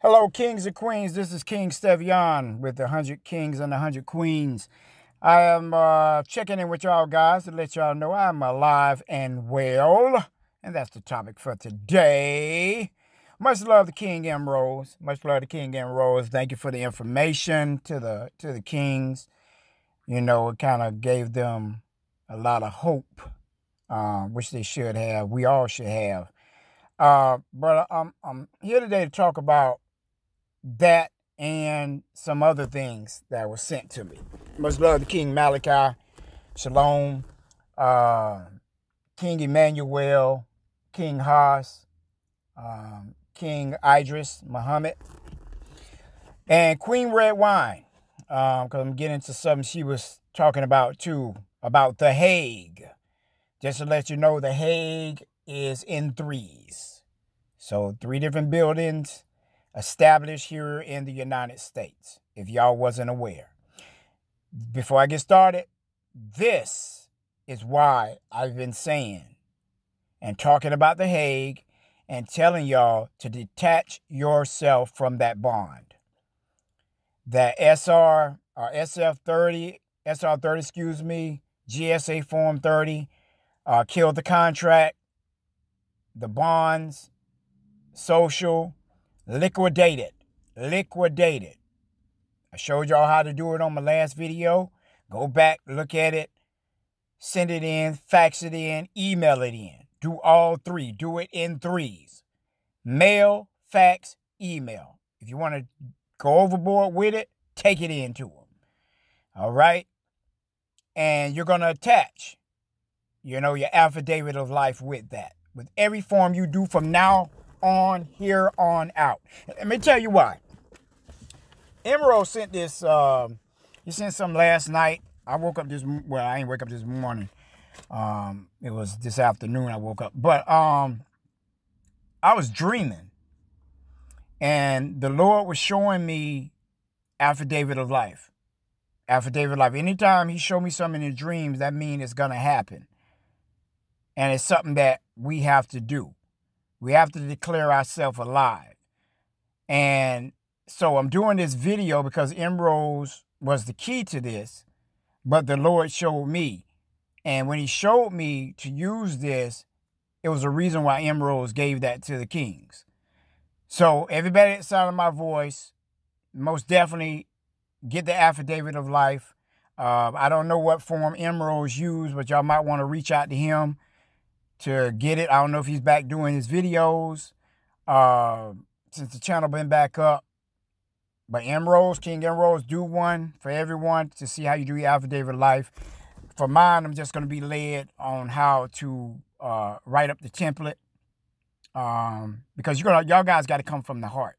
Hello, kings and queens. This is King Stevian with the 100 Kings and the 100 Queens. I am checking in with y'all guys to let y'all know I'm alive and well. And that's the topic for today. Much love to King M. Rose. Much love to King M. Rose. Thank you for the information to the kings. You know, it kind of gave them a lot of hope, which they should have. We all should have. But I'm here today to talk about that and some other things that were sent to me. Much love to King Malachi, Shalom, King Emmanuel, King Haas, King Idris, Muhammad, and Queen Red Wine. Because I'm getting into something she was talking about too, about the Hague. Just to let you know, the Hague is in threes. So 3 different buildings established here in the United States, if y'all wasn't aware. Before I get started, this is why I've been saying and talking about the Hague and telling y'all to detach yourself from that bond. That SF30, GSA Form 30, killed the contract, the bonds, social, liquidated. I showed y'all how to do it on my last video. Go back, look at it, send it in, fax it in, email it in. Do all 3. Do it in 3s. Mail, fax, email. If you want to go overboard with it, take it in to them. All right? And you're going to attach, your affidavit of life with that. With every form you do from now on, here on out. Let me tell you why. Emerald sent this, he sent something last night. I woke up I didn't wake up this morning. It was this afternoon I woke up. But I was dreaming. And the Lord was showing me affidavit of life. Affidavit of life. Anytime he showed me something in dreams, that means it's going to happen. And it's something that we have to do. We have to declare ourselves alive. And so I'm doing this video because Emerald was the key to this. But the Lord showed me. And when he showed me to use this, it was a reason why Emerald gave that to the kings. So everybody that sounded my voice, most definitely get the affidavit of life. I don't know what form Emerald's used, but y'all might want to reach out to him to get it. I don't know if he's back doing his videos since the channel been back up. But King Emeralds, do one for everyone to see how you do your affidavit of life. For mine, I'm just going to be led on how to write up the template. Because y'all guys got to come from the heart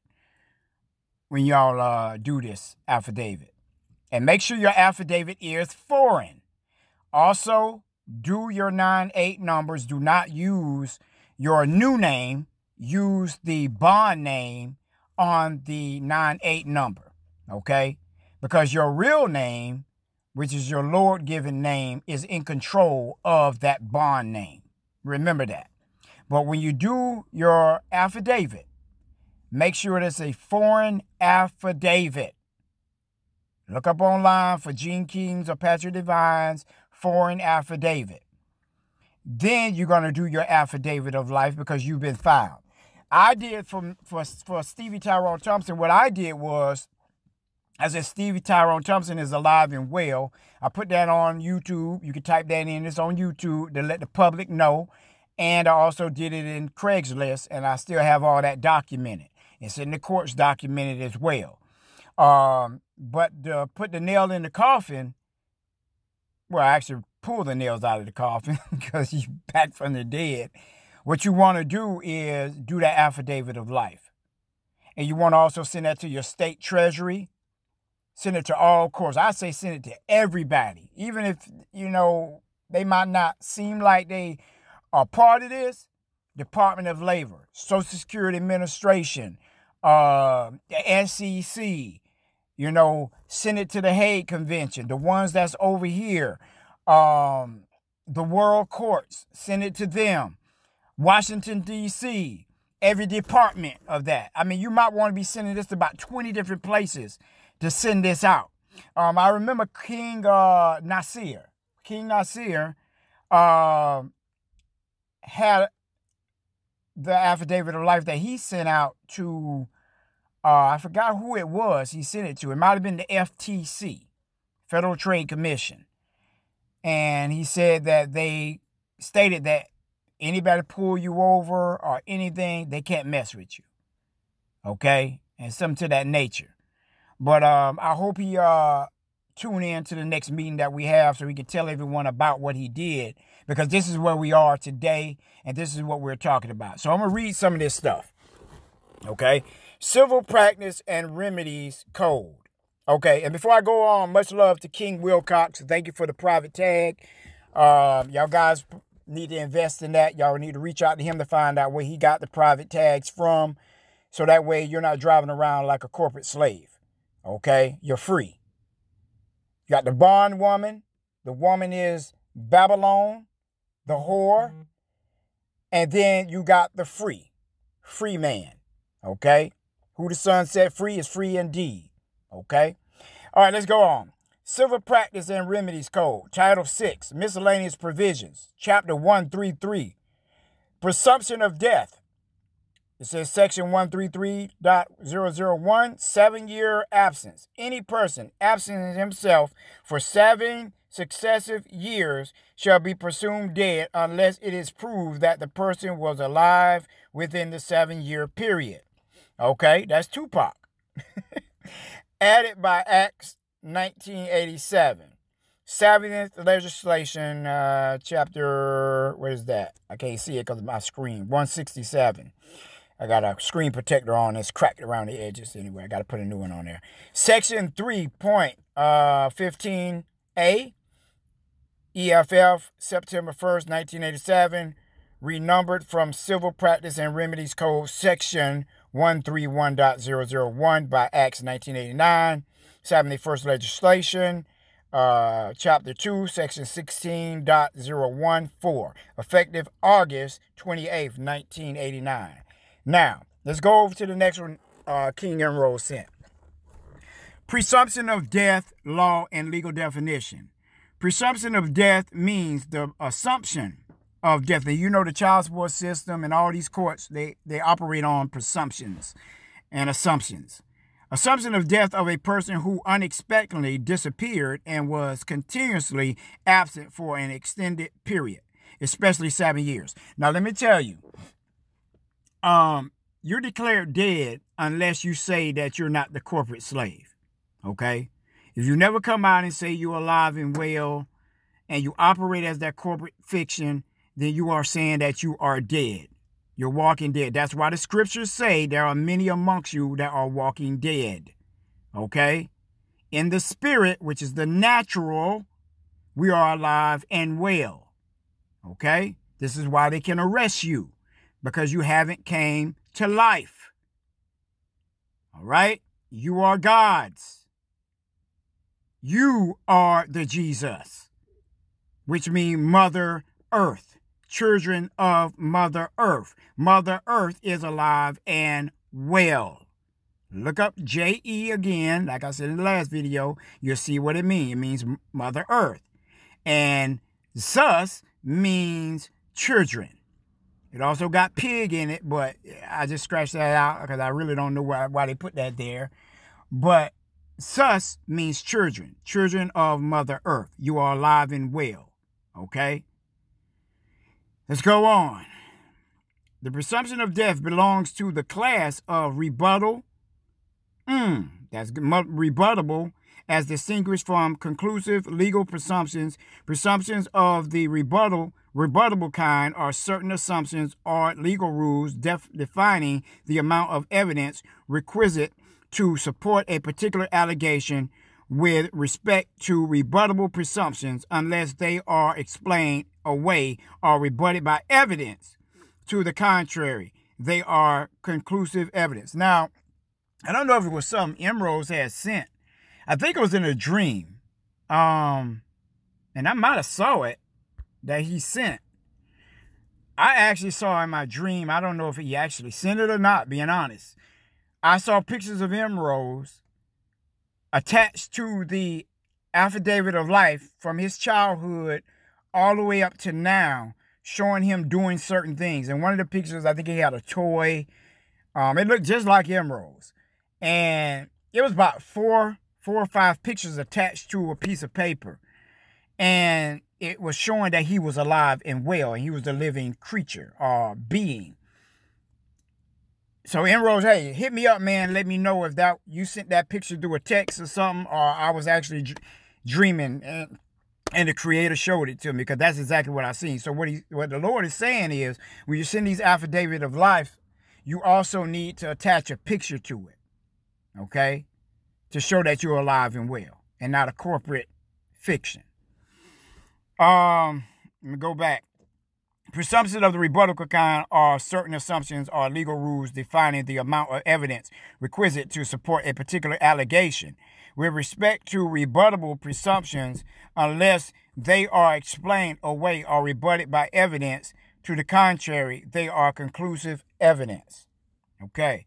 when y'all do this affidavit. And make sure your affidavit is foreign. Also, do your 9-8 numbers. Do not use your new name. Use the bond name on the 9-8 number. Okay? Because your real name, which is your Lord-given name, is in control of that bond name. Remember that. But when you do your affidavit, make sure it's a foreign affidavit. Look up online for Gene Kings or Patrick Divine's foreign affidavit. Then you're going to do your affidavit of life because you've been filed. I did for Stevie Tyrone Thompson. What I did was, I said Stevie Tyrone Thompson is alive and well. I put that on YouTube. You can type that in. It's on YouTube to let the public know. And I also did it in Craigslist, and I still have all that documented. It's in the courts documented as well. But to put the nail in the coffin, well, I actually pull the nails out of the coffin because you're back from the dead. What you want to do is do that affidavit of life. And you want to also send that to your state treasury. Send it to all courts. I say send it to everybody. Even if, they might not seem like they are part of this. Department of Labor, Social Security Administration, the SEC, send it to the Hague Convention, the ones that's over here, the world courts, send it to them. Washington, D.C., every department of that. I mean, you might want to be sending this to about 20 different places to send this out. I remember King Nasir had the affidavit of life that he sent out to, I forgot who it was he sent it to. It might have been the FTC, Federal Trade Commission. And he said that they stated that anybody pull you over or anything, they can't mess with you. Okay? And something to that nature. But I hope he tune in to the next meeting that we have so he can tell everyone about what he did, because this is where we are today and this is what we're talking about. So I'm going to read some of this stuff. Okay? Civil Practice and Remedies Code. Okay, and before I go on, much love to King Wilcox. Thank you for the private tag. Y'all guys need to invest in that. Y'all need to reach out to him to find out where he got the private tags from, so that way you're not driving around like a corporate slave. Okay, you're free. You got the bondwoman. The woman is Babylon, the whore. And then you got the free man. Okay, who the Son set free is free indeed. Okay. All right, let's go on. Civil Practice and Remedies Code, Title 6, Miscellaneous Provisions, Chapter 133, Presumption of Death. It says Section 133.001, 7-year absence. Any person absent himself for 7 successive years shall be presumed dead unless it is proved that the person was alive within the 7-year period. Okay, that's Tupac. Added by Acts 1987. 70th legislation, chapter, what is that? I can't see it because of my screen. 167. I got a screen protector on. It's cracked around the edges. Anyway, I got to put a new one on there. Section 3.15a. EFF, September 1st, 1987. Renumbered from Civil Practice and Remedies Code, Section 131.001 by Acts 1989, 71st legislation, Chapter 2, Section 16.014, effective August 28th, 1989. Now, let's go over to the next one King Emerald sent. Presumption of death, law, and legal definition. Presumption of death means the assumption of death. And you know the child support system and all these courts, they operate on presumptions and assumptions. Assumption of death of a person who unexpectedly disappeared and was continuously absent for an extended period, especially 7 years. Now, let me tell you, you're declared dead unless you say that you're not the corporate slave, okay? If you never come out and say you're alive and well and you operate as that corporate fiction, then you are saying that you are dead. You're walking dead. That's why the scriptures say there are many amongst you that are walking dead. Okay? In the spirit, which is the natural, we are alive and well. Okay? This is why they can arrest you, because you haven't came to life. All right? You are God's. You are the Jesus, which means Mother Earth. Children of Mother Earth. Mother Earth is alive and well. Look up J-E again. Like I said in the last video, you'll see what it means. It means Mother Earth. And sus means children. It also got pig in it, but I just scratched that out because I really don't know why they put that there. But sus means children. Children of Mother Earth. You are alive and well. Okay? Let's go on. The presumption of death belongs to the class of rebuttal. That's rebuttable as distinguished from conclusive legal presumptions. Presumptions of the rebuttable kind are certain assumptions or legal rules defining the amount of evidence requisite to support a particular allegation with respect to rebuttable presumptions unless they are explained away or rebutted by evidence to the contrary. They are conclusive evidence. Now, I don't know if it was something Emeralds had sent. I think it was in a dream. And I might have saw it that he sent. I actually saw in my dream, I don't know if he actually sent it or not, being honest. I saw pictures of Emerose attached to the affidavit of life from his childhood all the way up to now, showing him doing certain things. And one of the pictures, I think he had a toy. It looked just like Emerose. And it was about four or five pictures attached to a piece of paper. And it was showing that he was alive and well, and he was a living creature or being. So Emerose, hey, hit me up, man. Let me know if that you sent that picture through a text or something, or I was actually dreaming and the creator showed it to me, because that's exactly what I seen. So what the Lord is saying is, when you send these affidavit of life, you also need to attach a picture to it, okay, to show that you're alive and well, and not a corporate fiction. Let me go back. Presumptions of the rebuttable kind are certain assumptions or legal rules defining the amount of evidence requisite to support a particular allegation. With respect to rebuttable presumptions, unless they are explained away or rebutted by evidence to the contrary, they are conclusive evidence. Okay.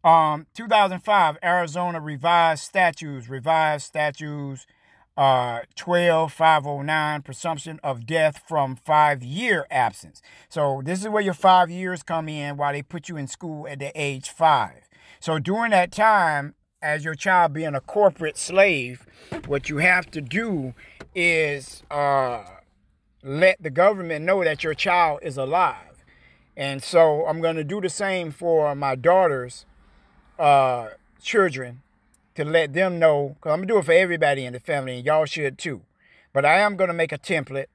2005, Arizona revised statutes 12509, presumption of death from 5-year absence. So this is where your 5 years come in while they put you in school at the age 5. So during that time, as your child being a corporate slave, what you have to do is let the government know that your child is alive. And so I'm going to do the same for my daughter's children, to let them know, because I'm going to do it for everybody in the family, and y'all should too. But I am going to make a template.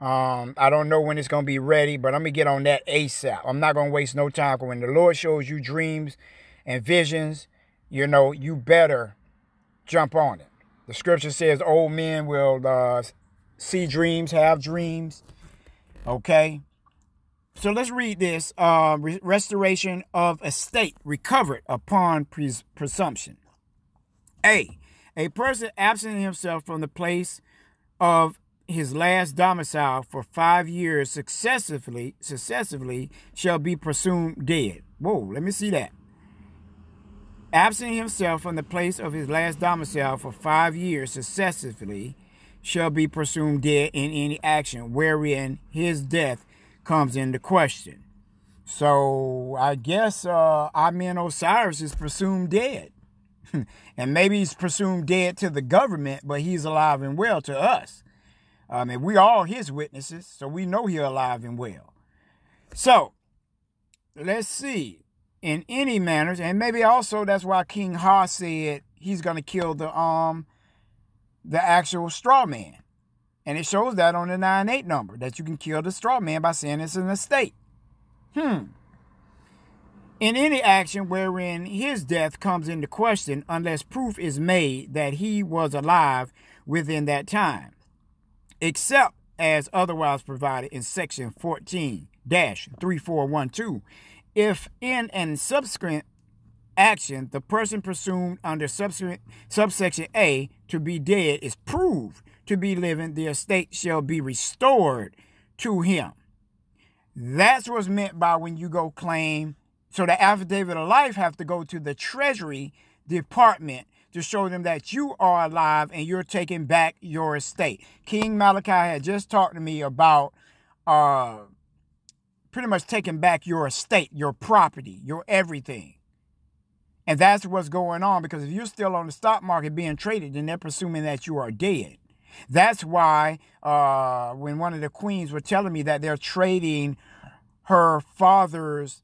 I don't know when it's going to be ready, but I'm going to get on that ASAP. I'm not going to waste no time, because when the Lord shows you dreams and visions, you know, you better jump on it. The scripture says old men will see dreams, have dreams. Okay? So let's read this. Restoration of estate recovered upon presumption. A person absenting himself from the place of his last domicile for 5 years successively shall be presumed dead. Whoa, let me see that. Absenting himself from the place of his last domicile for 5 years successively shall be presumed dead in any action wherein his death comes into question. So I guess Amen Osiris is presumed dead. And maybe he's presumed dead to the government, but he's alive and well to us. And we all his witnesses, so we know he's alive and well. So let's see. In any manners, and maybe also that's why King Ha said he's going to kill the actual straw man. And it shows that on the 9-8 number, that you can kill the straw man by saying it's an estate. In any action wherein his death comes into question, unless proof is made that he was alive within that time, except as otherwise provided in section 14-3412, if in an subsequent action the person presumed under subsection A to be dead is proved to be living, the estate shall be restored to him. That's what's meant by when you go claim. So the affidavit of life have to go to the Treasury Department to show them that you are alive and you're taking back your estate. King Malachi had just talked to me about pretty much taking back your estate, your property, your everything. And that's what's going on, because if you're still on the stock market being traded, then they're presuming that you are dead. That's why when one of the queens were telling me that they're trading her father's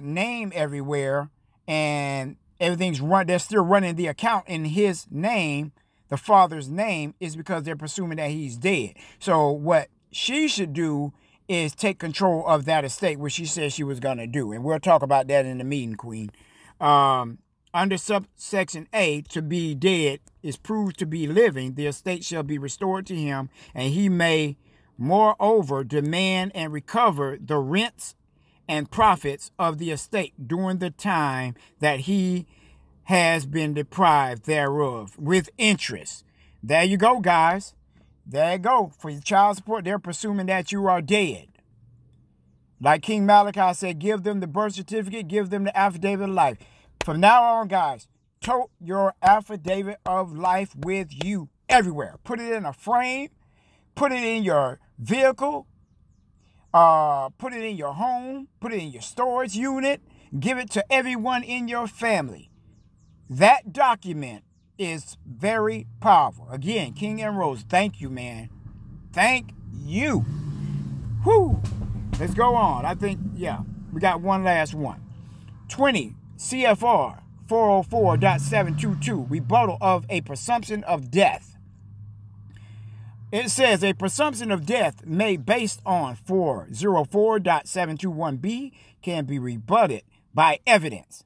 name everywhere and everything's they're still running the account in his name, the father's name, is because they're presuming that he's dead. So what she should do is take control of that estate, which she said she was going to do. And we'll talk about that in the meeting, Queen. Under subsection A, to be dead is proved to be living, the estate shall be restored to him, and he may moreover demand and recover the rents and profits of the estate during the time that he has been deprived thereof with interest. There you go, guys. There you go. For your child support, they're presuming that you are dead. Like King Malachi said, give them the birth certificate, give them the affidavit of life. From now on, guys, tote your affidavit of life with you everywhere. Put it in a frame, put it in your vehicle, put it in your home, put it in your storage unit, give it to everyone in your family. That document is very powerful. Again, King and Rose, thank you, man. Thank you. Whew. Let's go on. I think, yeah, we got one last one. 20 CFR 404.722, rebuttal of a presumption of death. It says a presumption of death made based on 404.721B can be rebutted by evidence.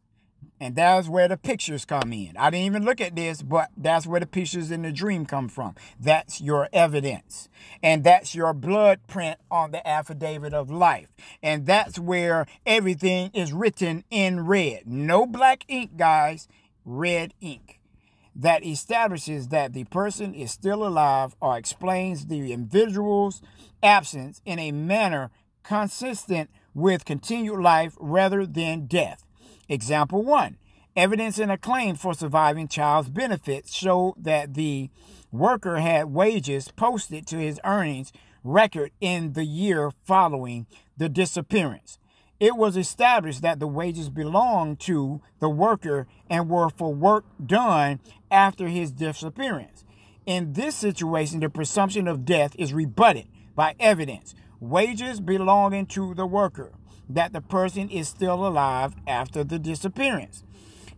And that's where the pictures come in. I didn't even look at this, but that's where the pictures in the dream come from. That's your evidence. And that's your blood print on the affidavit of life. And that's where everything is written in red. No black ink, guys. Red ink. That establishes that the person is still alive or explains the individual's absence in a manner consistent with continued life rather than death. Example 1. Evidence in a claim for surviving child's benefits showed that the worker had wages posted to his earnings record in the year following the disappearance. It was established that the wages belonged to the worker and were for work done after his disappearance. In this situation, the presumption of death is rebutted by evidence. Wages belonging to the worker, that the person is still alive after the disappearance.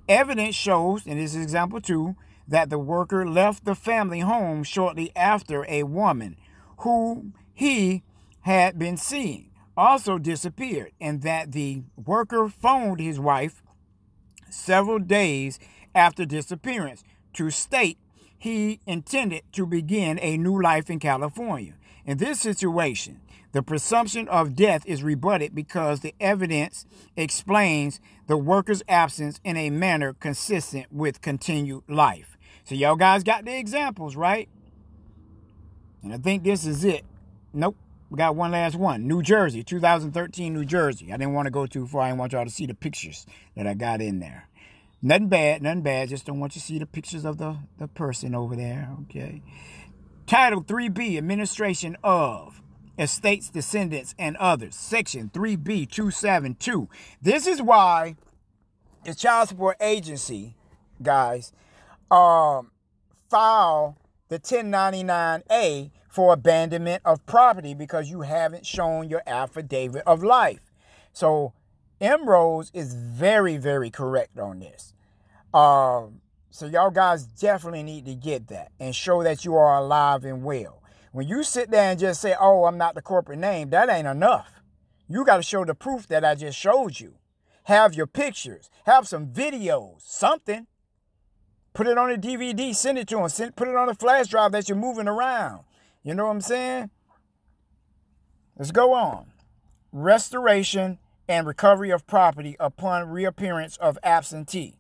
Evidence shows, in this example 2, that the worker left the family home shortly after a woman who he had been seeing also disappeared, and that the worker phoned his wife several days after disappearance to state he intended to begin a new life in California. In this situation, the presumption of death is rebutted because the evidence explains the worker's absence in a manner consistent with continued life. So y'all guys got the examples, right? And I think this is it. Nope. We got one last one. New Jersey, 2013 New Jersey. I didn't want to go too far. I didn't want y'all to see the pictures that I got in there. Nothing bad, nothing bad. Just don't want you to see the pictures of the person over there, okay? Title 3B, Administration of Estates, Descendants, and Others. Section 3B 272. This is why the Child Support Agency, guys, file the 1099-A for abandonment of property, because you haven't shown your affidavit of life. So M. Rose is very, very correct on this. So y'all guys definitely need to get that and show that you are alive and well. When you sit there and just say, oh, I'm not the corporate name, that ain't enough. You got to show the proof that I just showed you. Have your pictures. Have some videos. Something. Put it on a DVD. Send it to them. Put it on a flash drive that you're moving around. You know what I'm saying? Let's go on. Restoration and recovery of property upon reappearance of absentee.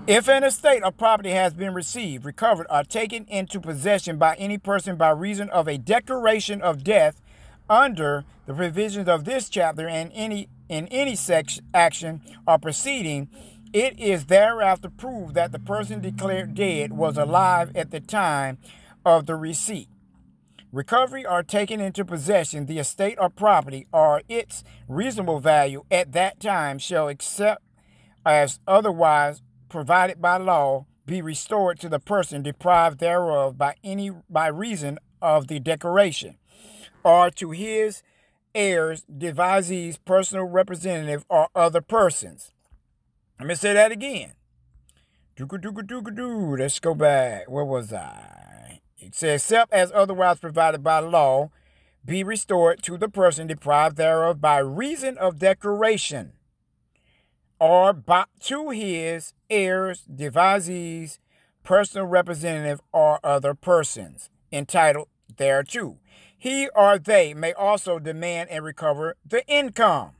If an estate or property has been received, recovered, or taken into possession by any person by reason of a declaration of death under the provisions of this chapter and in any action or proceeding, it is thereafter proved that the person declared dead was alive at the time of the receipt, recovery, or taken into possession, the estate or property or its reasonable value at that time shall, except as otherwise provided by law, be restored to the person deprived thereof by reason of the declaration, or to his heirs, devisees, personal representative, or other persons. Let me say that again. Let's go back. Where was I? It says, except as otherwise provided by law, be restored to the person deprived thereof by reason of declaration, or to his heirs, devisees, personal representative, or other persons entitled thereto. He or they may also demand and recover the income,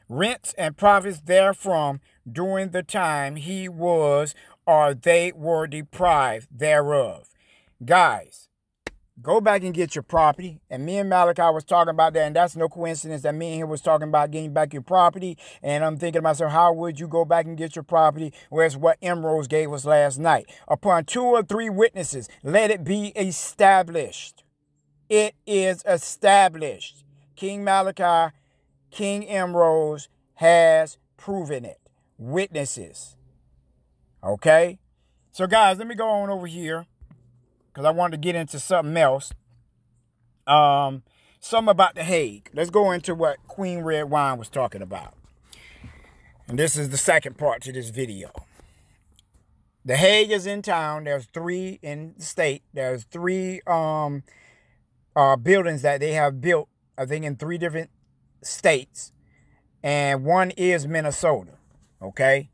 rents, and profits therefrom during the time he was or they were deprived thereof. Guys, go back and get your property. And me and Malachi was talking about that, and that's no coincidence that me and him was talking about getting back your property. And I'm thinking to myself, how would you go back and get your property? Whereas what Emeralds gave us last night. Upon 2 or 3 witnesses, let it be established. It is established. King Malachi, King Emeralds has proven it. Witnesses. Okay? So guys, let me go on over here, because I wanted to get into something else. Something about the Hague. Let's go into what Queen Red Wine was talking about. And this is the second part to this video. The Hague is in town. There's 3 in the state. There's 3 buildings that they have built, I think, in 3 different states. And one is Minnesota. Okay?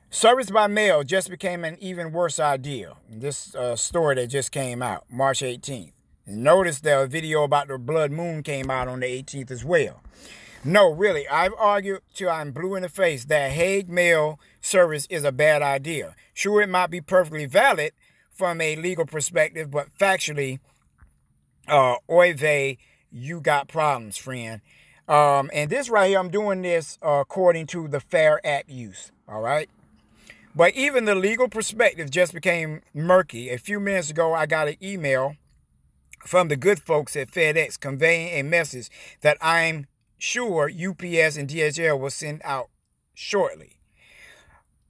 Service by mail just became an even worse idea. This story that just came out, March 18th. And notice the video about the blood moon came out on the 18th as well. No, really, I've argued till I'm blue in the face that Hague mail service is a bad idea. Sure, it might be perfectly valid from a legal perspective, but factually, oy vey, you got problems, friend. And this right here, I'm doing this according to the Fair Act use, all right? But even the legal perspective just became murky. A few minutes ago, I got an email from the good folks at FedEx conveying a message that I'm sure UPS and DHL will send out shortly.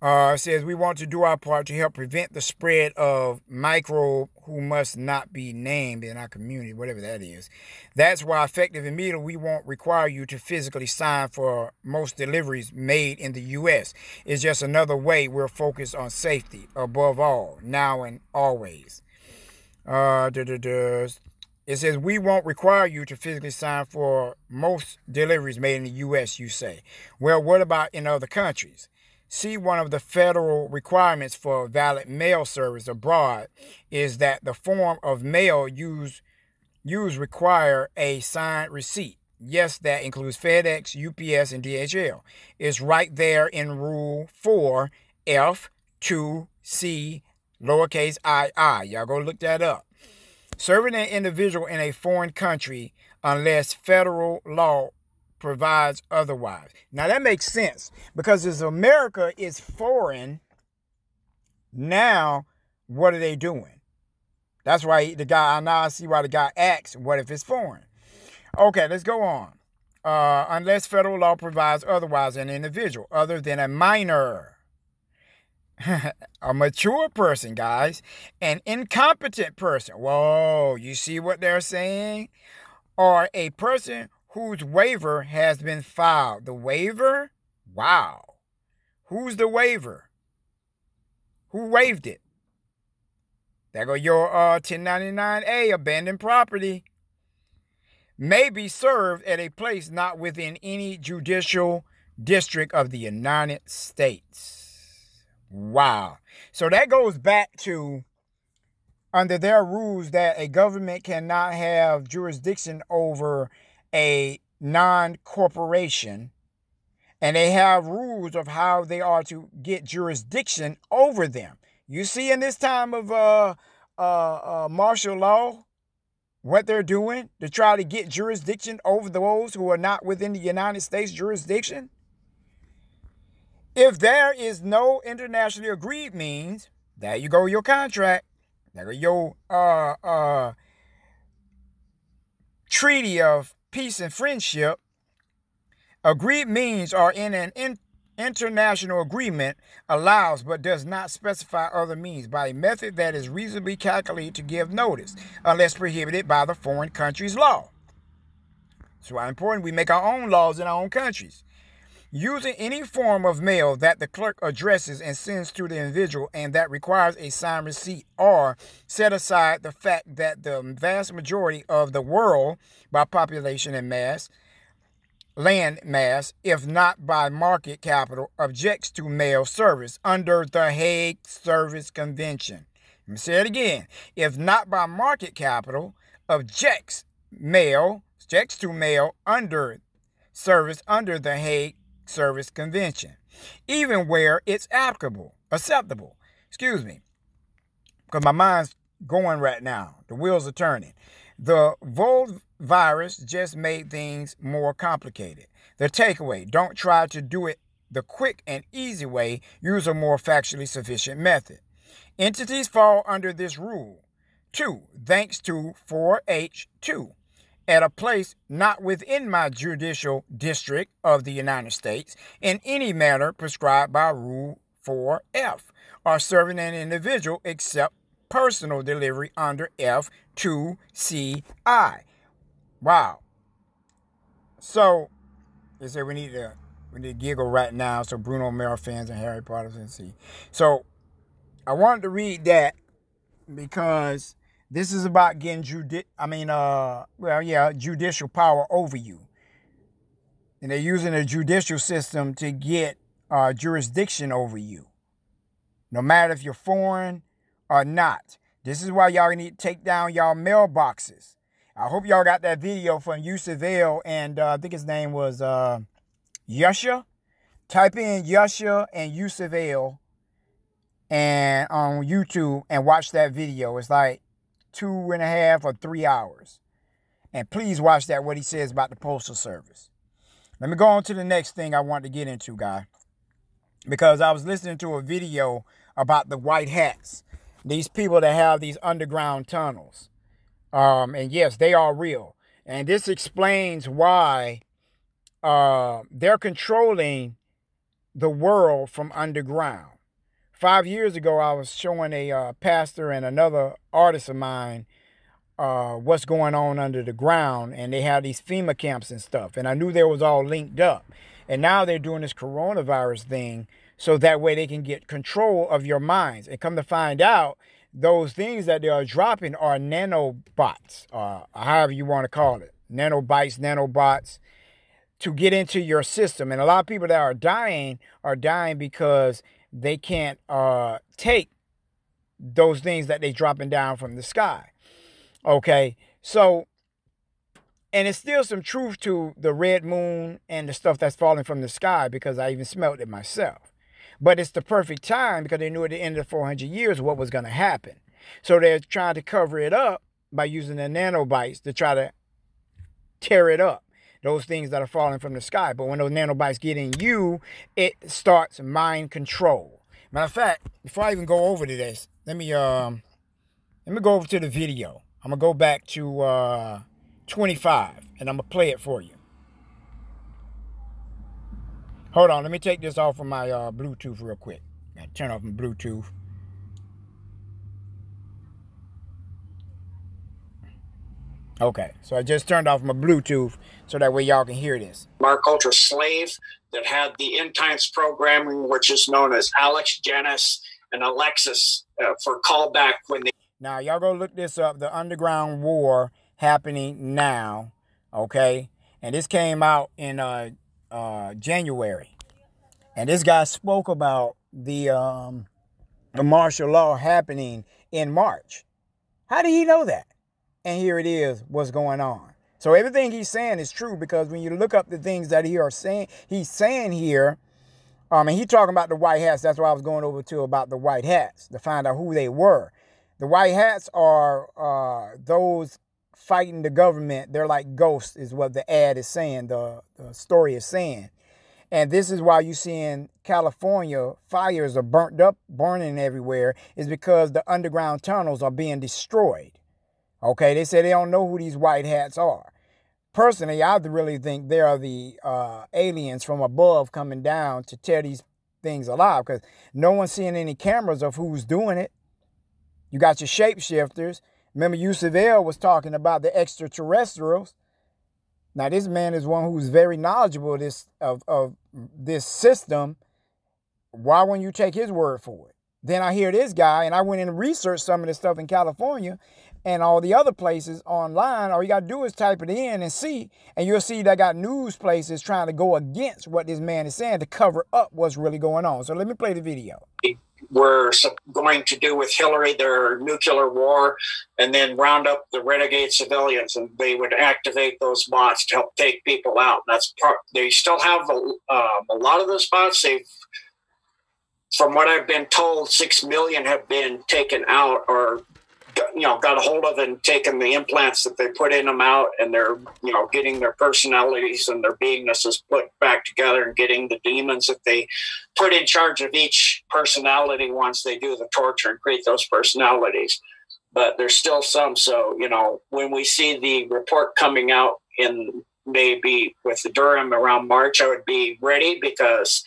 It says, we want to do our part to help prevent the spread of microbe who must not be named in our community, whatever that is. That's why effective immediately, we won't require you to physically sign for most deliveries made in the U.S. It's just another way we're focused on safety above all, now and always. It says, we won't require you to physically sign for most deliveries made in the U.S., you say. Well, what about in other countries? See, one of the federal requirements for valid mail service abroad is that the form of mail used require a signed receipt. Yes, that includes FedEx, UPS, and DHL. It's right there in Rule 4, F2C, lowercase I. Y'all go look that up. Serving an individual in a foreign country unless federal law provides otherwise. Now that makes sense, because as America is foreign, now what are they doing? That's why now I see why the guy asks, what if it's foreign? Okay, let's go on. Unless federal law provides otherwise, an individual other than a minor, a mature person, guys, an incompetent person. Whoa, you see what they're saying? Or a person whose waiver has been filed. The waiver? Wow. Who's the waiver? Who waived it? There go your 1099A, abandoned property. May be served at a place not within any judicial district of the United States. Wow. So that goes back to, under their rules, that a government cannot have jurisdiction over a non-corporation, and they have rules of how they are to get jurisdiction over them. You see, in this time of martial law, what they're doing to try to get jurisdiction over those who are not within the United States jurisdiction. If there is no internationally agreed means, there you go, your contract. There go your treaty of peace and friendship. Agreed means are in an international agreement allows but does not specify other means by a method that is reasonably calculated to give notice unless prohibited by the foreign country's law. That's why it's important we make our own laws in our own countries. Using any form of mail that the clerk addresses and sends to the individual and that requires a signed receipt, or set aside the fact that the vast majority of the world, by population and mass, land mass, if not by market capital, objects to mail service under the Hague Service Convention. Let me say it again. If not by market capital, objects to mail under service under the Hague Service Convention, even where it's acceptable. Excuse me, because my mind's going right now. The wheels are turning. The Volt virus just made things more complicated. The takeaway, don't try to do it the quick and easy way. Use a more factually sufficient method. Entities fall under this rule. 2. Thanks to 4H2. At a place not within my judicial district of the United States in any manner prescribed by Rule 4F, or serving an individual except personal delivery under F2CI. Wow. So, they say we need to giggle right now, so Bruno Mars fans and Harry Potter can see. So, I wanted to read that because this is about getting judicial power over you. And they're using the judicial system to get jurisdiction over you. No matter if you're foreign or not. This is why y'all need to take down y'all mailboxes. I hope y'all got that video from Yusuf El, and I think his name was Yusha. Type in Yusha and Yusuf El and on YouTube and watch that video. It's like 2.5 or 3 hours. And please watch that, what he says about the Postal Service. Let me go on to the next thing I want to get into, guys. Because I was listening to a video about the white hats. These people that have these underground tunnels. And yes, they are real. And this explains why they're controlling the world from underground. 5 years ago, I was showing a pastor and another artist of mine what's going on under the ground. And they have these FEMA camps and stuff. And I knew they was all linked up. And now they're doing this coronavirus thing so that way they can get control of your minds. And come to find out, those things that they are dropping are nanobots, however you want to call it. Nanobots, to get into your system. And a lot of people that are dying because they can't take those things that they're dropping down from the sky. Okay, so, and it's still some truth to the red moon and the stuff that's falling from the sky, because I even smelled it myself. But it's the perfect time because they knew at the end of the 400 years what was going to happen. So they're trying to cover it up by using the nanobites to try to tear it up. Those things that are falling from the sky. But when those nanobites get in you, it starts mind control. Matter of fact, before I even go over to this, let me go over to the video. I'm going to go back to 25 and I'm going to play it for you. Hold on, let me take this off of my Bluetooth real quick. Gotta turn off my Bluetooth. Okay, so I just turned off my Bluetooth so that way y'all can hear this. Mark Ultra Slave that had the end times programming, which is known as Alex, Janice, and Alexis for callback when they... Now, y'all go look this up. The underground war happening now, okay? And this came out in January. And this guy spoke about the martial law happening in March. How did he know that? And here it is, what's going on. So everything he's saying is true, because when you look up the things that he's saying here, and he's talking about the white hats. That's why I was going over to about the white hats to find out who they were. The white hats are those fighting the government. They're like ghosts is what the ad is saying, the story is saying. And this is why you see in California, fires are burning everywhere, is because the underground tunnels are being destroyed. Okay, they say they don't know who these white hats are. Personally, I really think they are the aliens from above coming down to tear these things alive, because no one's seeing any cameras of who's doing it. You got your shapeshifters. Remember, Yusuf El was talking about the extraterrestrials. Now, this man is one who's very knowledgeable of this system. Why wouldn't you take his word for it? Then I hear this guy, and I went and researched some of this stuff in California and all the other places online. All you got to do is type it in and see, and you'll see that got news places trying to go against what this man is saying to cover up what's really going on. So let me play the video. Were going to do with Hillary, their nuclear war, and then round up the renegade civilians, and they would activate those bots to help take people out. That's they still have a lot of those bots. From what I've been told, 6 million have been taken out or got a hold of and taken the implants that they put in them out, and they're, getting their personalities and their beingnesses put back together, and getting the demons that they put in charge of each personality once they do the torture and create those personalities. But there's still some. So, when we see the report coming out in maybe with the Durham around March, I would be ready, because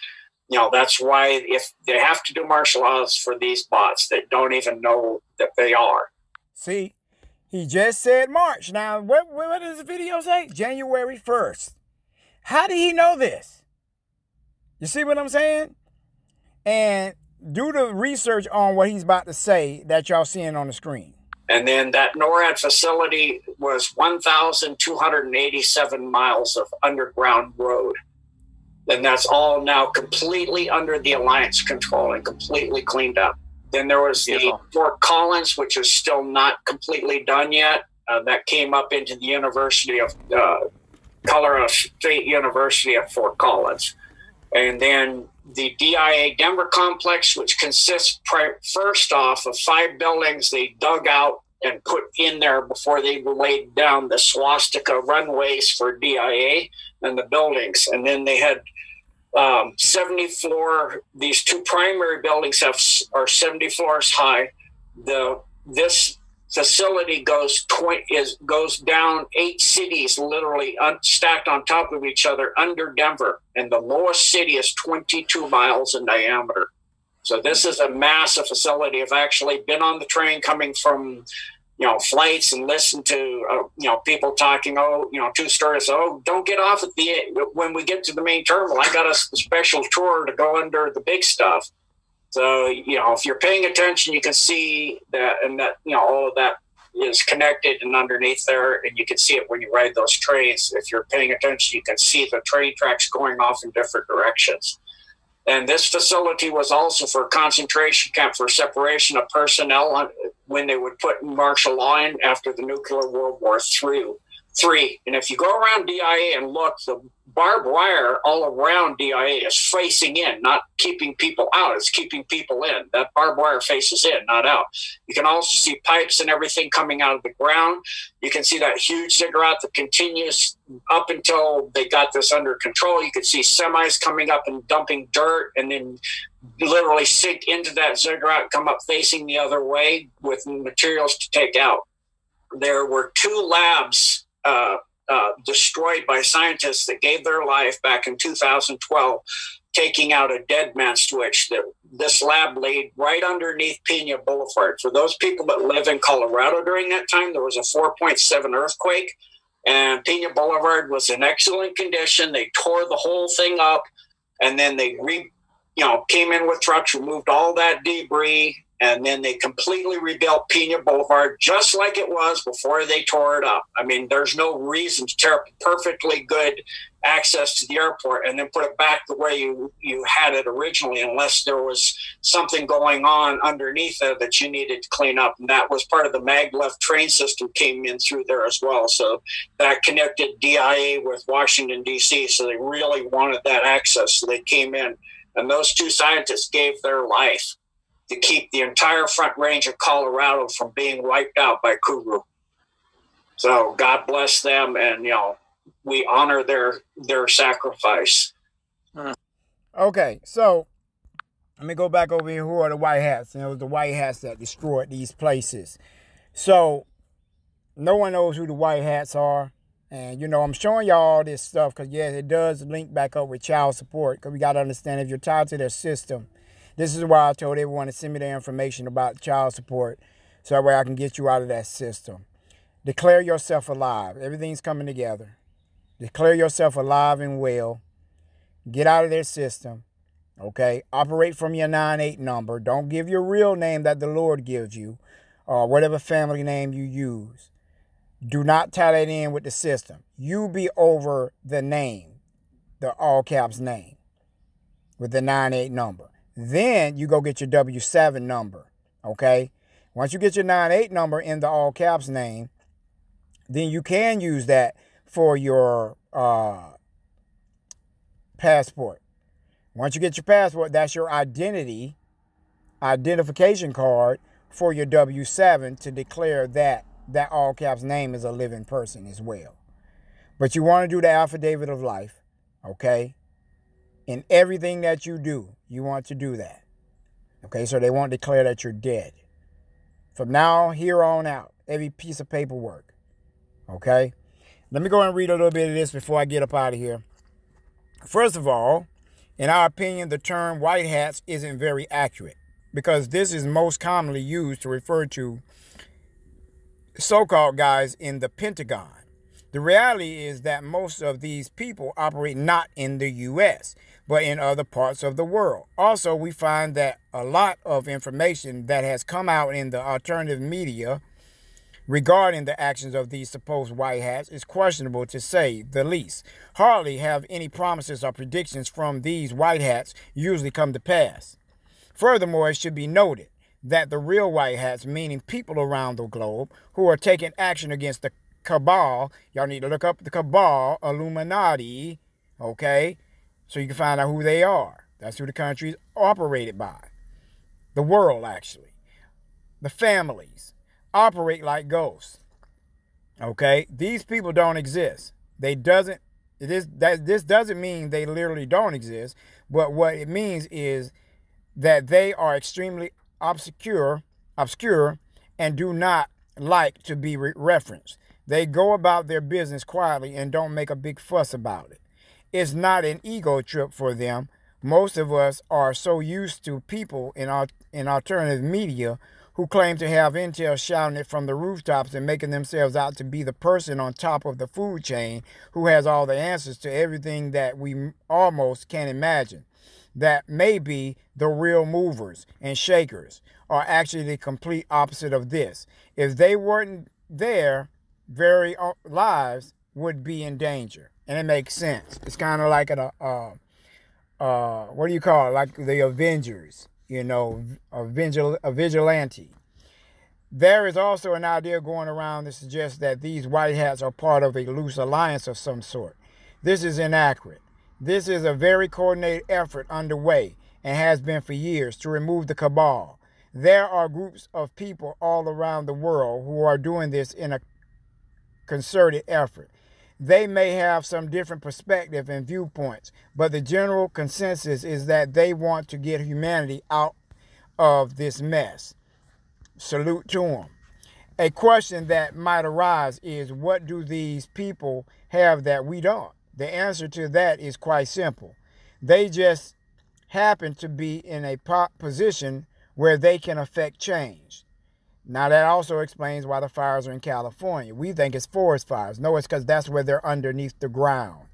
that's why if they have to do martial laws for these bots that don't even know that they are. See, he just said March. Now, what does the video say? January 1st. How did he know this? You see what I'm saying? And do the research on what he's about to say that y'all seeing on the screen. And then that NORAD facility was 1,287 miles of underground road. And that's all now completely under the Alliance control and completely cleaned up. Then there was the Fort Collins, which is still not completely done yet. That came up into the University of Colorado State University at Fort Collins. And then the DIA Denver complex, which consists first off of 5 buildings they dug out and put in there before they laid down the swastika runways for DIA and the buildings. And then they had 70 floor, these 2 primary buildings are 70 floors high. This facility goes down 8 cities, literally stacked on top of each other under Denver. And the lowest city is 22 miles in diameter. So this is a massive facility. I've actually been on the train coming from, flights, and listened to, people talking, 2 stories. Don't get off when we get to the main terminal. I got a special tour to go under the big stuff. So, if you're paying attention, you can see that, and that, all of that is connected and underneath there, and you can see it when you ride those trains. If you're paying attention, you can see the train tracks going off in different directions. And this facility was also for a concentration camp for separation of personnel when they would put martial law in after the nuclear World War III. And if you go around DIA and look, the barbed wire all around DIA is facing in, not keeping people out. It's keeping people in. That barbed wire faces in, not out. You can also see pipes and everything coming out of the ground. You can see that huge ziggurat that continues up until they got this under control. You can see semis coming up and dumping dirt, and then literally sink into that ziggurat, come up facing the other way with materials to take out. There were 2 labs destroyed by scientists that gave their life back in 2012, taking out a dead man switch. This lab laid right underneath Pena Boulevard. For those people that live in Colorado during that time, there was a 4.7 earthquake, and Pena Boulevard was in excellent condition. They tore the whole thing up, and then they came in with trucks, removed all that debris, and then they completely rebuilt Pena Boulevard just like it was before they tore it up. I mean, there's no reason to tear up perfectly good access to the airport and then put it back the way you had it originally, unless there was something going on underneath it that you needed to clean up. And that was part of the maglev train system came in through there as well. So that connected DIA with Washington, D.C. So they really wanted that access. So they came in, and those 2 scientists gave their life to keep the entire Front Range of Colorado from being wiped out by Kuru. So God bless them, and we honor their sacrifice. Okay, so let me go back over here. Who are the white hats? And it was the white hats that destroyed these places. So no one knows who the white hats are. And, I'm showing y'all all this stuff because, yes, it does link back up with child support, because we got to understand if you're tied to their system. This is why I told everyone to send me their information about child support, so that way I can get you out of that system. Declare yourself alive. Everything's coming together. Declare yourself alive and well. Get out of their system. Okay? Operate from your 9-8 number. Don't give your real name that the Lord gives you, or whatever family name you use. Do not tie that in with the system. You be over the name, the all caps name, with the 9-8 number. Then you go get your W7 number, okay? Once you get your 9-8 number in the all caps name, then you can use that for your passport. Once you get your passport, that's your identification card for your W-7 to declare that that all caps name is a living person as well. But you want to do the affidavit of life, okay? In everything that you do, you want to do that. Okay, so they won't declare that you're dead. From now here on out, every piece of paperwork. Okay? Let me go and read a little bit of this before I get up out of here. First of all, in our opinion, the term white hats isn't very accurate because this is most commonly used to refer to so-called guys in the Pentagon. The reality is that most of these people operate not in the U.S., but in other parts of the world. Also, we find that a lot of information that has come out in the alternative media regarding the actions of these supposed white hats is questionable to say the least. Hardly have any promises or predictions from these white hats usually come to pass. Furthermore, it should be noted that the real white hats, meaning people around the globe who are taking action against the cabal, y'all need to look up the cabal, Illuminati, okay, so you can find out who they are. That's who the country is operated by. The world, actually. The families operate like ghosts, okay? These people don't exist. This doesn't mean they literally don't exist, but what it means is that they are extremely obscure, and do not like to be referenced. They go about their business quietly and don't make a big fuss about it. It's not an ego trip for them. Most of us are so used to people in alternative media who claim to have intel shouting it from the rooftops and making themselves out to be the person on top of the food chain who has all the answers to everything that we almost can't imagine. That may be the real movers and shakers are actually the complete opposite of this. If they weren't there, very lives would be in danger. And it makes sense. It's kind of like what do you call it? Like the Avengers, you know, a vigilante. There is also an idea going around that suggests that these white hats are part of a loose alliance of some sort. This is inaccurate. This is a very coordinated effort underway and has been for years to remove the cabal. There are groups of people all around the world who are doing this in a concerted effort. They may have some different perspective and viewpoints, but the general consensus is that they want to get humanity out of this mess. Salute to them. A question that might arise is, what do these people have that we don't? The answer to that is quite simple. They just happen to be in a position where they can affect change. Now, that also explains why the fires are in California. We think it's forest fires. No, it's because that's where they're underneath the ground.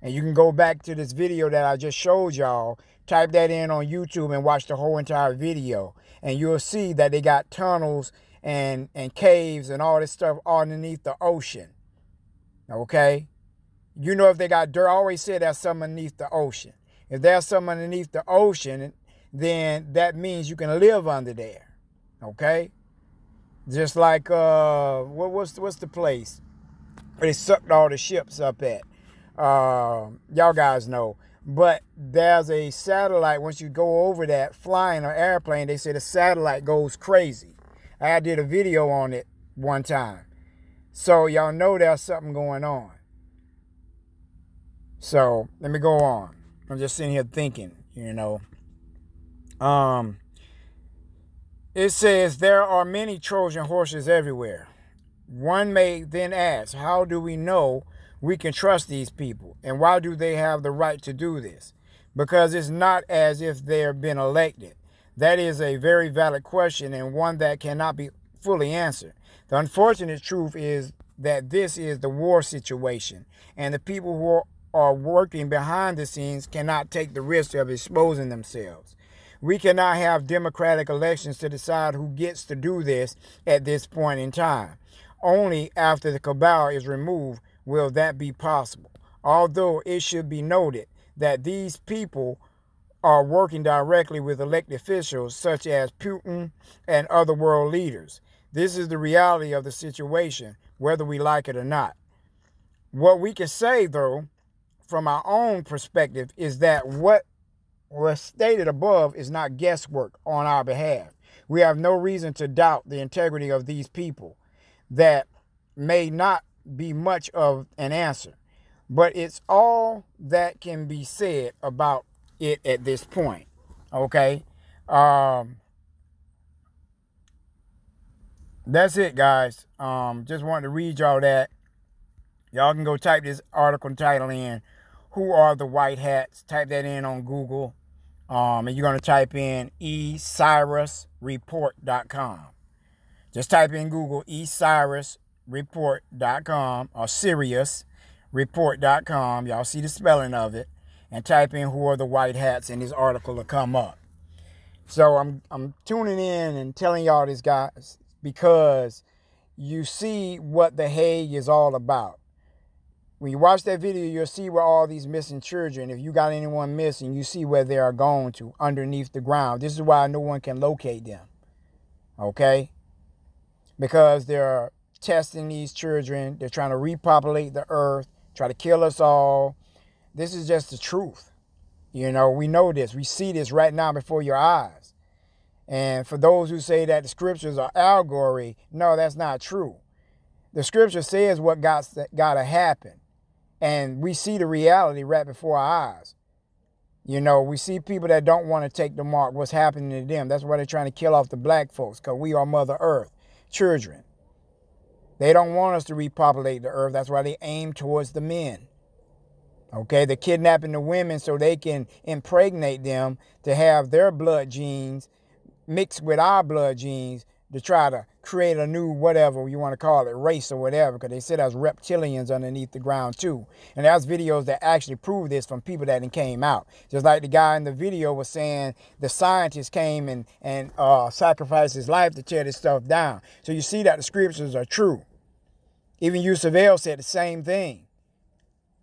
And you can go back to this video that I just showed y'all, type that in on YouTube and watch the whole entire video. And you'll see that they got tunnels and caves and all this stuff underneath the ocean. Okay? You know, if they got dirt, I always say there's something underneath the ocean. If there's something underneath the ocean, then that means you can live under there. Okay? Just like, what's the place where they sucked all the ships up at? Y'all guys know. But there's a satellite, once you go over that, flying an airplane, they say the satellite goes crazy. I did a video on it one time. So y'all know there's something going on. So let me go on. I'm just sitting here thinking, you know. It says there are many Trojan horses everywhere. One may then ask, how do we know we can trust these people? And why do they have the right to do this? Because it's not as if they've been elected. That is a very valid question and one that cannot be fully answered. The unfortunate truth is that this is the war situation, and the people who are working behind the scenes cannot take the risk of exposing themselves. We cannot have democratic elections to decide who gets to do this at this point in time. Only after the cabal is removed will that be possible. Although it should be noted that these people are working directly with elected officials such as Putin and other world leaders. This is the reality of the situation, whether we like it or not. What we can say, though, from our own perspective, is that what was stated above is not guesswork on our behalf. We have no reason to doubt the integrity of these people that may not be much of an answer. But it's all that can be said about it at this point. Okay? That's it, guys. Just wanted to read y'all that. Y'all can go type this article title in. Who are the white hats? Type that in on Google. And you're going to type in eCyrusreport.com. Just type in Google eCyrusreport.com or SiriusReport.com. Y'all see the spelling of it. And type in who are the white hats, and this article will come up. So I'm tuning in and telling y'all this, guys, because you see what the Hague is all about. When you watch that video, you'll see where all these missing children, if you got anyone missing, you see where they are gone to, underneath the ground. This is why no one can locate them. Okay? Because they're testing these children. They're trying to repopulate the earth, try to kill us all. This is just the truth. You know, we know this. We see this right now before your eyes. And for those who say that the scriptures are allegory, no, that's not true. The scripture says what got to happen. And we see the reality right before our eyes. You know, we see people that don't want to take the mark, what's happening to them. That's why they're trying to kill off the black folks, because we are Mother Earth, children. They don't want us to repopulate the earth. That's why they aim towards the men. Okay, they're kidnapping the women so they can impregnate them to have their blood genes mixed with our blood genes to try to create a new whatever you want to call it, race or whatever, because they said there's reptilians underneath the ground too. And there's videos that actually prove this from people that came out. Just like the guy in the video was saying the scientist came and sacrificed his life to tear this stuff down. So you see that the scriptures are true. Even Yusavelle said the same thing.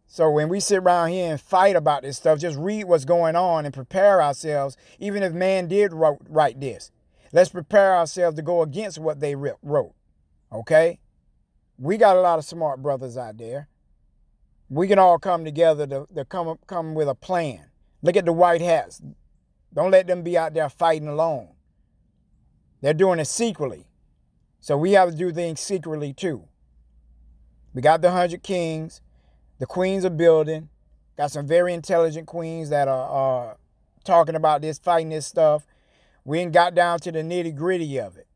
So when we sit around here and fight about this stuff, just read what's going on and prepare ourselves, even if man did write this. Let's prepare ourselves to go against what they wrote, okay? We got a lot of smart brothers out there. We can all come together to come with a plan. Look at the white hats. Don't let them be out there fighting alone. They're doing it secretly. So we have to do things secretly too. We got the 100 kings. The queens are building. Got some very intelligent queens that are talking about this, fighting this stuff. We ain't got down to the nitty gritty of it.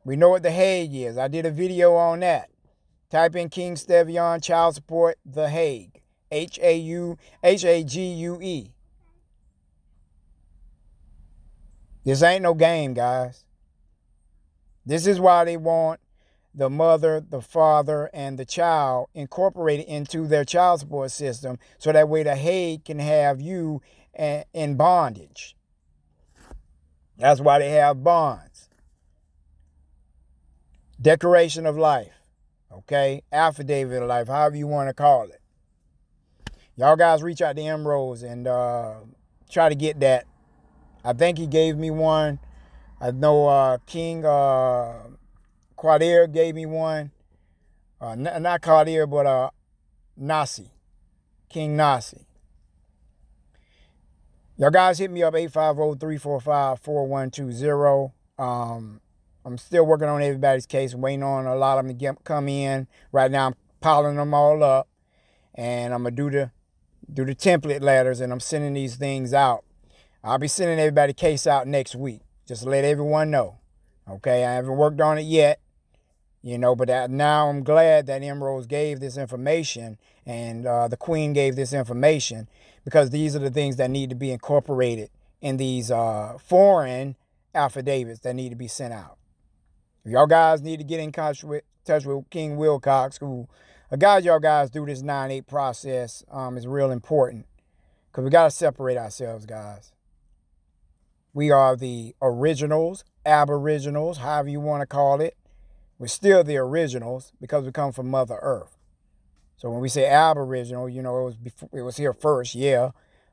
We know what the Hague is. I did a video on that. Type in King Stevion Child Support, The Hague. Hague. This ain't no game, guys. This is why they want the mother, the father, and the child incorporated into their child support system, so that way the Hague can have you in bondage. That's why they have bonds. Declaration of life. Okay? Affidavit of life, however you want to call it. Y'all guys reach out to Emeralds and try to get that. I think he gave me one. I know King Quadir gave me one. Not Quadir, but Nasi. King Nasi. Y'all guys hit me up, 850-345-4120. I'm still working on everybody's case, waiting on a lot of them to come in. Right now, I'm piling them all up. And I'm going to do the template letters, and I'm sending these things out. I'll be sending everybody's case out next week, just to let everyone know. Okay, I haven't worked on it yet. You know, but now I'm glad that Emeralds gave this information and the Queen gave this information, because these are the things that need to be incorporated in these foreign affidavits that need to be sent out. If y'all guys need to get in touch with King Wilcox, who guide y'all guys through this 9-8 process, is real important, because we got to separate ourselves, guys. We are the originals, aboriginals, however you want to call it. We're still the originals because we come from Mother Earth. So when we say aboriginal, you know, it was here first, yeah.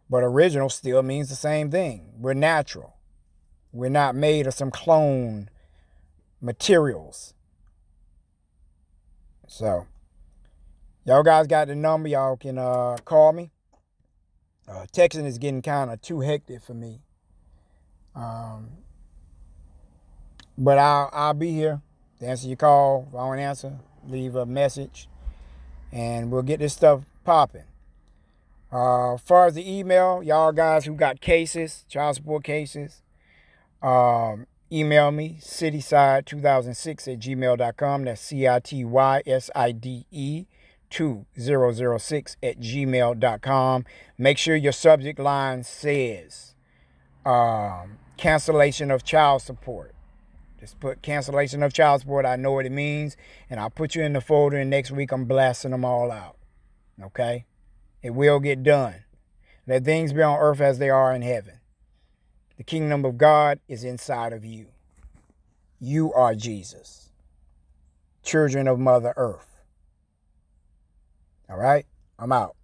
But original still means the same thing. We're natural. We're not made of some clone materials. So, y'all guys got the number. Y'all can call me. Texting is getting kind of too hectic for me. But I'll be here to answer your call. If I don't answer, leave a message, and we'll get this stuff popping. As far as the email, y'all guys who got cases, child support cases, email me, cityside2006@gmail.com. That's CITYSIDE 2006@gmail.com. Make sure your subject line says cancellation of child support. Just put cancellation of child support. I know what it means. And I'll put you in the folder, and next week I'm blasting them all out. Okay? It will get done. Let things be on earth as they are in heaven. The kingdom of God is inside of you. You are Jesus. Children of Mother Earth. All right? I'm out.